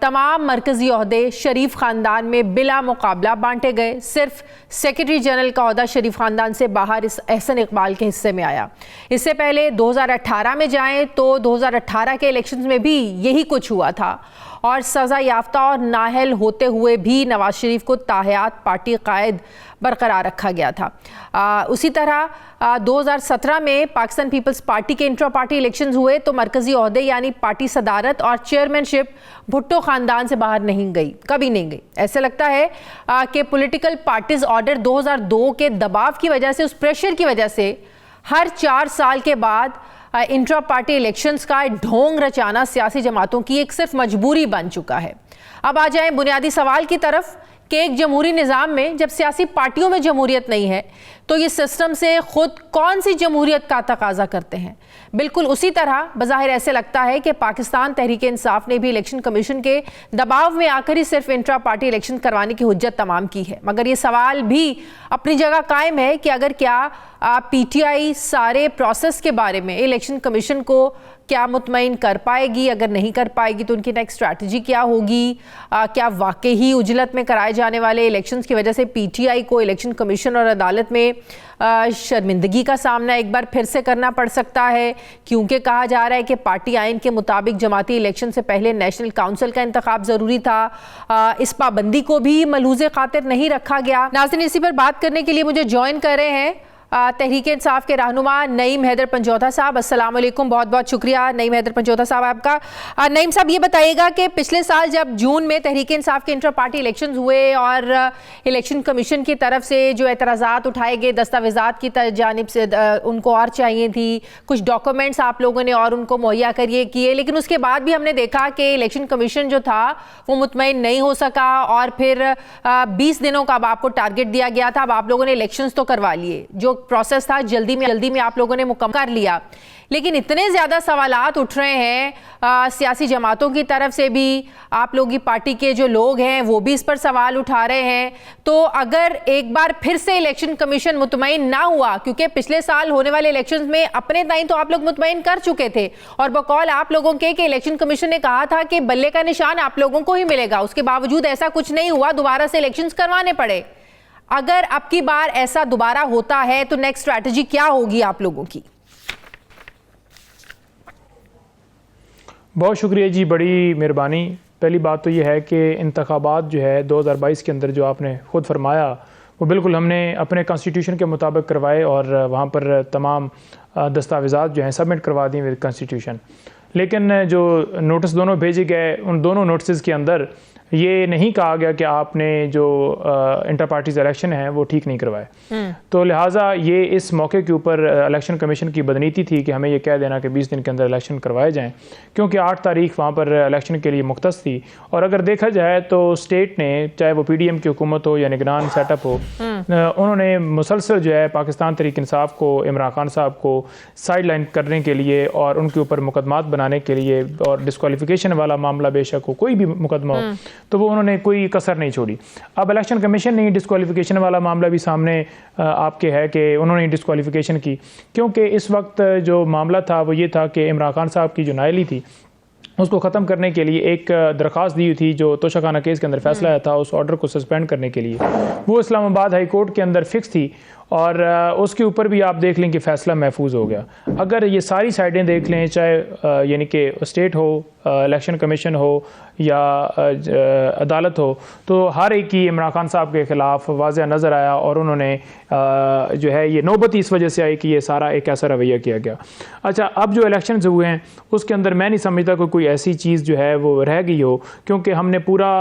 तमाम मरकज़ी ओहदे शरीफ ख़ानदान में बिला मुकाबला बांटे गए। सिर्फ सेक्रेटरी जनरल का ओहदा शरीफ ख़ानदान से बाहर इस एहसन इकबाल के हिस्से में आया। इससे पहले 2018 में जाएं तो 2018 के इलेक्शंस में भी यही कुछ हुआ था और सज़ा याफ्ता और नाहल होते हुए भी नवाज शरीफ को ताहयात पार्टी कायद बरकरार रखा गया था। उसी तरह 2017 में पाकिस्तान पीपल्स पार्टी के इंट्रा पार्टी इलेक्शंस हुए तो मरकज़ी ओहदे यानी पार्टी सदारत और चेयरमैनशिप भुट्टो ख़ानदान से बाहर नहीं गई, कभी नहीं गई। ऐसे लगता है कि पॉलिटिकल पार्टीज ऑर्डर 2002 के दबाव की वजह से, उस प्रेशर की वजह से हर 4 साल के बाद इंट्रा पार्टी इलेक्शंस का ढोंग रचाना सियासी जमातों की एक सिर्फ मजबूरी बन चुका है। अब आ जाएं बुनियादी सवाल की तरफ कि एक जमहूरी निज़ाम में जब सियासी पार्टियों में जमहूरियत नहीं है तो ये सिस्टम से खुद कौन सी जमहूरियत का तकाजा करते हैं? बिल्कुल उसी तरह बज़ाहिर ऐसे लगता है कि पाकिस्तान तहरीक इंसाफ ने भी इलेक्शन कमीशन के दबाव में आकर ही सिर्फ इंट्रा पार्टी इलेक्शन करवाने की हुज्जत तमाम की है। मगर ये सवाल भी अपनी जगह कायम है कि अगर क्या पीटीआई सारे प्रोसेस के बारे में इलेक्शन कमीशन को क्या मुतमईन कर पाएगी? अगर नहीं कर पाएगी तो उनकी नेक्स्ट स्ट्रैटेजी क्या होगी? क्या वाकई ही उजलत में कराए जाने वाले इलेक्शंस की वजह से पीटीआई को इलेक्शन कमीशन और अदालत में शर्मिंदगी का सामना एक बार फिर से करना पड़ सकता है? क्योंकि कहा जा रहा है कि पार्टी आइन के मुताबिक जमाती इलेक्शन से पहले नेशनल काउंसिल का इंतखाब ज़रूरी था। इस पाबंदी को भी मलहूज़े खातिर नहीं रखा गया। नाज़रीन, इसी पर बात करने के लिए मुझे ज्वाइन कर रहे हैं तहरीक इंसाफ के रहनुमा नईम हैदर पंजोथा साहब। अस्सलाम वालेकुम, बहुत बहुत शुक्रिया नईम हैदर पंजोथा साहब आपका। नईम साहब, ये बताइएगा कि पिछले साल जब जून में तहरीक इंसाफ के इंटर पार्टी इलेक्शंस हुए और इलेक्शन कमीशन की तरफ से जो एतराज़ात उठाए गए दस्तावेज़ात की जानिब से, उनको और चाहिए थी, कुछ डॉक्यूमेंट्स आप लोगों ने और उनको मुहैया करिए किए, लेकिन उसके बाद भी हमने देखा कि इलेक्शन कमीशन जो था वो मुतमईन नहीं हो सका और फिर 20 दिनों का अब आपको टारगेट दिया गया था। अब आप लोगों ने इलेक्शंस तो करवा लिए, जो प्रोसेस था जल्दी में आप लोगों ने मुकम्मल कर लिया, लेकिन इतने ज़्यादा सवालात उठ रहे हैं सियासी जमातों की तरफ से भी, आप लोगों की पार्टी के जो लोग हैं वो भी इस पर सवाल उठा रहे हैं। तो अगर एक बार फिर से इलेक्शन कमीशन मुतमईन ना हुआ, क्योंकि पिछले साल होने वाले इलेक्शंस में अपने ताईं तो आप लोग मुतमईन कर चुके थे और बकौल आप लोगों के कि इलेक्शन कमीशन ने कहा था कि बल्ले का निशान आप लोगों को ही मिलेगा, उसके बावजूद ऐसा कुछ नहीं हुआ, दोबारा से इलेक्शंस करवाने पड़े। अगर अब की बार ऐसा दोबारा होता है तो नेक्स्ट स्ट्रैटेजी क्या होगी आप लोगों की? बहुत शुक्रिया जी, बड़ी मेहरबानी। पहली बात तो ये है कि इंतखाबात जो है 2022 के अंदर जो आपने ख़ुद फरमाया वो बिल्कुल हमने अपने कॉन्स्टिट्यूशन के मुताबिक करवाए और वहाँ पर तमाम दस्तावेज़ात जो हैं सबमिट करवा दी विद कॉन्स्टिट्यूशन। लेकिन जो नोटिस दोनों भेजे गए उन दोनों नोटिस के अंदर ये नहीं कहा गया कि आपने जो इंटर पार्टीज इलेक्शन है वो ठीक नहीं करवाए। तो लिहाजा ये इस मौके के ऊपर इलेक्शन कमीशन की बदनीति थी कि हमें ये कह देना कि 20 दिन के अंदर इलेक्शन करवाए जाएं, क्योंकि 8 तारीख वहाँ पर इलेक्शन के लिए मुख्तस थी। और अगर देखा जाए तो स्टेट ने, चाहे वो PDM की हुकूमत हो या निगरान सेटअप हो, उन्होंने मुसलसल जो है पाकिस्तान तहरीक इंसाफ को, इमरान खान साहब को साइड लाइन करने के लिए और उनके ऊपर मुकदमात बनाने के लिए, और डिस्क्वालिफिकेशन वाला मामला बेशक हो, कोई भी मुकदमा हो, तो वो उन्होंने कोई कसर नहीं छोड़ी। अब इलेक्शन कमीशन ने डिस्क्वालिफिकेशन वाला मामला भी सामने आपके है कि उन्होंने डिस्क्वालिफिकेशन की, क्योंकि इस वक्त जो मामला था वो ये था कि इमरान खान साहब की जो नायली थी उसको ख़त्म करने के लिए एक दरख्वास्त दी थी जो तोशाखाना केस के अंदर फैसला आया था उस ऑर्डर को सस्पेंड करने के लिए, वो इस्लामाबाद हाई कोर्ट के अंदर फिक्स थी और उसके ऊपर भी आप देख लें कि फ़ैसला महफूज हो गया। अगर ये सारी साइडें देख लें, चाहे यानी कि स्टेट हो, इलेक्शन कमीशन हो या अदालत हो, तो हर एक की इमरान खान साहब के ख़िलाफ़ वाज़ह नज़र आया और उन्होंने जो है ये नौबत इस वजह से आई कि ये सारा एक ऐसा रवैया किया गया। अच्छा, अब जो इलेक्शंस हुए हैं उसके अंदर मैं नहीं समझता कि कोई ऐसी चीज़ जो है वो रह गई हो, क्योंकि हमने पूरा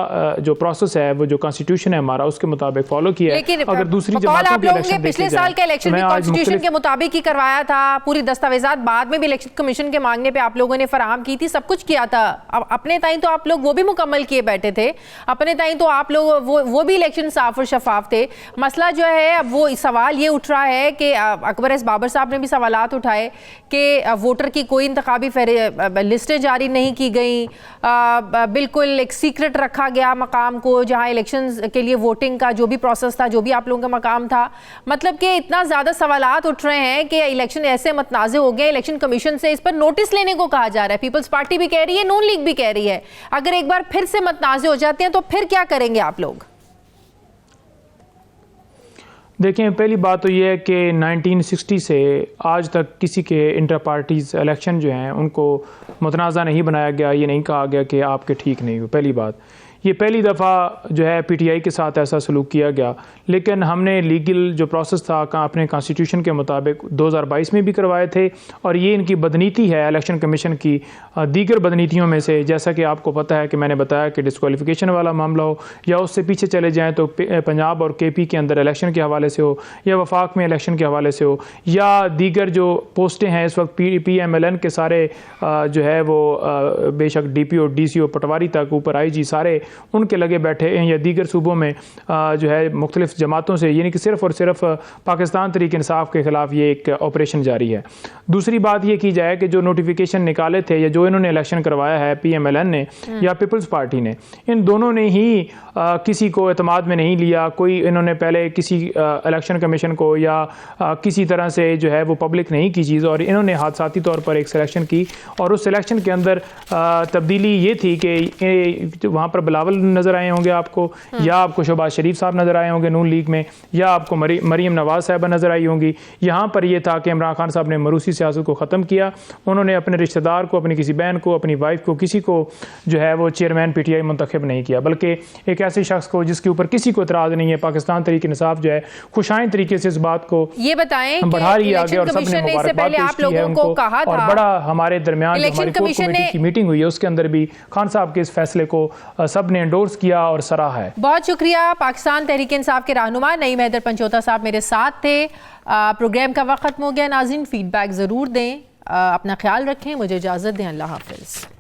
जो प्रोसेस है वो जो कॉन्स्टिट्यूशन है हमारा उसके मुताबिक फॉलो किया है। अगर दूसरी जमातों के इलेक्शन पिछले साल का इलेक्शन भी कॉन्स्टिट्यूशन के मुताबिक ही करवाया था, पूरी दस्तावेजात बाद में भी इलेक्शन कमीशन के मांगने पे आप लोगों ने फराहम की थी, सब कुछ किया था। अब अपने ताई तो आप लोग वो भी मुकम्मल किए बैठे थे, अपने ताई तो आप लोग वो भी इलेक्शन साफ और शफाफ थे। मसला जो है अब वो सवाल ये उठ रहा है कि अकबर एस बाबर साहब ने भी सवालात उठाए कि वोटर की कोई इंतखाबी लिस्टें जारी नहीं की गई, बिल्कुल एक सीक्रेट रखा गया मकाम को जहां इलेक्शंस के लिए वोटिंग का जो भी प्रोसेस था, जो भी आप लोगों का मकाम था। मतलब कि इतना ज़्यादा सवालात उठ रहे हैं कि इलेक्शन ऐसे मतनाज़े हो गए, इलेक्शन कमीशन से इस पर नोटिस लेने को कहा जा रहा है। पीपल्स पार्टी भी कह रही है, नून लीग भी कह रही है। अगर एक बार फिर से मतनाज़े हो जाते हैं तो फिर क्या करेंगे आप लोग? देखें, पहली बात तो ये है कि 1960 से आज तक किसी के इंटर पार्टीज़ इलेक्शन जो हैं उनको मुतनाज़ा नहीं बनाया गया, ये नहीं कहा गया कि आपके ठीक नहीं हो। पहली बात ये पहली दफ़ा जो है पीटीआई के साथ ऐसा सलूक किया गया, लेकिन हमने लीगल जो प्रोसेस था अपने कॉन्स्टिट्यूशन के मुताबिक 2022 में भी करवाए थे और ये इनकी बदनीति है इलेक्शन कमीशन की दीगर बदनीतियों में से। जैसा कि आपको पता है कि मैंने बताया कि डिस्क्वालिफिकेशन वाला मामला हो या उससे पीछे चले जाएँ तो पंजाब और केपी के अंदर इलेक्शन के हवाले से हो या वफाक में इलेक्शन के हवाले से हो या दीगर जो पोस्टें हैं इस वक्त PMLN के सारे जो है वो बेशक DPO DCO पटवारी तक ऊपर IG सारे उनके लगे बैठे हैं या दीगर सूबों में जो है मुख्तलिफ जमातों से, यानी कि सिर्फ़ और सिर्फ पाकिस्तान तहरीक इंसाफ के ख़िलाफ़ ये एक ऑपरेशन जारी है। दूसरी बात ये की जाए कि जो नोटिफिकेशन निकाले थे या जो इन्होंने इलेक्शन करवाया है PMLN ने या पीपल्स पार्टी ने, इन दोनों ने ही किसी को एतमाद में नहीं लिया। कोई इन्होंने पहले किसी इलेक्शन कमीशन को या किसी तरह से जो है वो पब्लिक नहीं की चीज़, और इन्होंने हादसाती तौर पर एक सिलेक्शन की और उस सिलेक्शन के अंदर तब्दीली ये थी कि वहाँ पर बिलावल नज़र आए होंगे आपको, या आपको शहबाज शरीफ साहब नज़र आए होंगे नून लीग में, या आपको मरीम नवाज़ साहबा नज़र आई होंगी। यहाँ पर यह था कि इमरान खान साहब ने मरूसी सियासत को ख़त्म किया। उन्होंने अपने रिश्तेदार को, अपनी किसी बहन को, अपनी वाइफ को, किसी को जो है वो चेयरमैन PTI मुंतखब नहीं किया, बल्कि एक ऐसे शख्स को जिसके ऊपर किसी को इतराज़ नहीं है। पाकिस्तान तहरीक इंसाफ जो है खुशाइन तरीके से इस बात को ये बताएं बढ़ा रही है आगे और सबने मुबारकबाद पेश की है उनको। और बड़ा हमारे दरमियान जो हमारी कोर कमेटी की मीटिंग हुई है उसके अंदर भी खान साहब के इस फैसले को सब ने एंडोर्स किया और सराहा है। बहुत शुक्रिया। पाकिस्तान तहरीक इंसाफ के रहनुमा नईम हैदर पंचोता साहब मेरे साथ थे। प्रोग्राम का वक्त खत्म हो गया। नाज़रीन, फीडबैक ज़रूर दें, अपना ख्याल रखें, मुझे इजाज़त दें। अल्लाह हाफ़िज़।